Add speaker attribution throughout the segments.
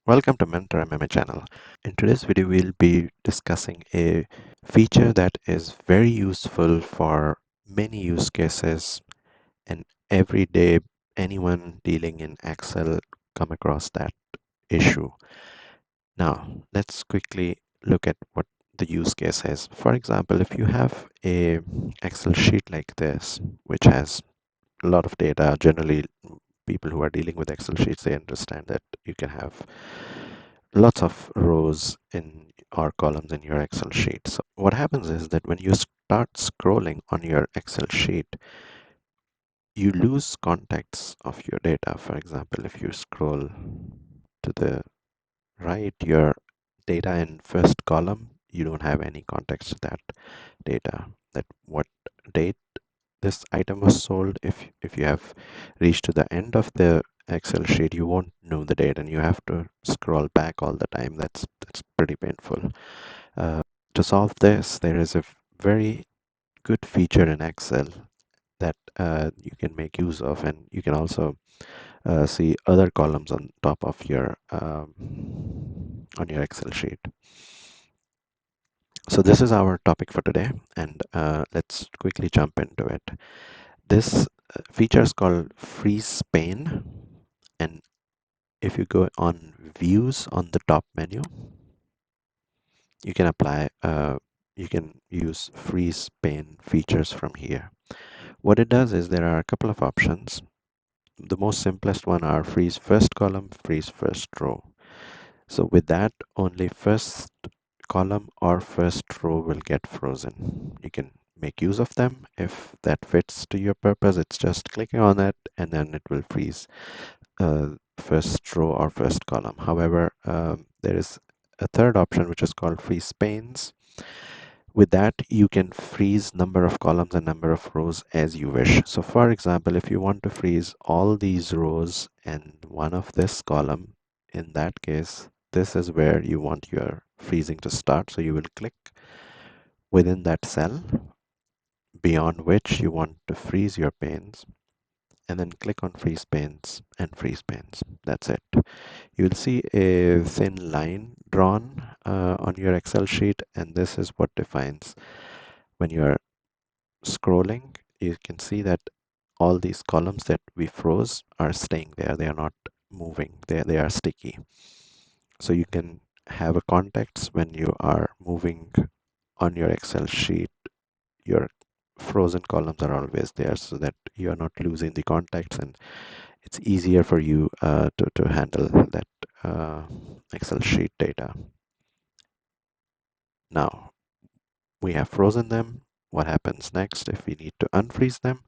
Speaker 1: Welcome to mentormma channel. In today's video, we'll be discussing a feature that is very useful for many use cases and every day anyone dealing in Excel come across that issue. Now, let's quickly look at what the use case is. For example, if you have a Excel sheet like this, which has a lot of data, generally people who are dealing with Excel sheets, they understand that you can have lots of rows in or columns in your Excel sheet. So what happens is that when you start scrolling on your Excel sheet, you lose context of your data. For example, if you scroll to the right, your data in first column, you don't have any context to that data, that what date this item was sold. If you have reached to the end of the Excel sheet, you won't know the date and you have to scroll back all the time. That's pretty painful. uh, to solve this, there is a very good feature in Excel that you can make use of, and you can also see other columns on top of your on your Excel sheet. So this is our topic for today, and let's quickly jump into it. This feature is called freeze pane, and if you go on views on the top menu, you can apply you can use freeze pane features from here. What it does is there are a couple of options. The most simplest one are freeze first column, freeze first row. So with that, only first column or first row will get frozen. You can make use of them if that fits to your purpose. It's just clicking on it and then it will freeze first row or first column. However, there is a third option which is called freeze panes. With that, you can freeze number of columns and number of rows as you wish. So for example, if you want to freeze all these rows and one of this column, in that case, this is where you want your freezing to start. So you will click within that cell beyond which you want to freeze your panes, and then click on freeze panes and freeze panes. That's it. You'll see a thin line drawn on your Excel sheet, and this is what defines when you're scrolling. You can see that all these columns that we froze are staying there. They are not moving. They are sticky. So you can have a context when you are moving on your Excel sheet. Your frozen columns are always there so that you are not losing the context, and it's easier for you to handle that Excel sheet data. Now we have frozen them. What happens next if we need to unfreeze them?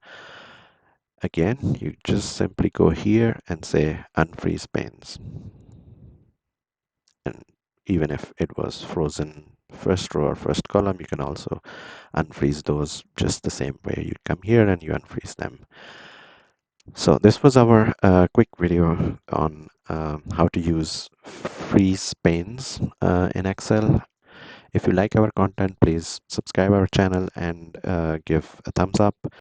Speaker 1: Again, you just simply go here and say unfreeze panes. And even if it was frozen first row or first column, you can also unfreeze those just the same way. You come here and you unfreeze them. So this was our quick video on how to use freeze panes in Excel. If you like our content, please subscribe our channel and give a thumbs up.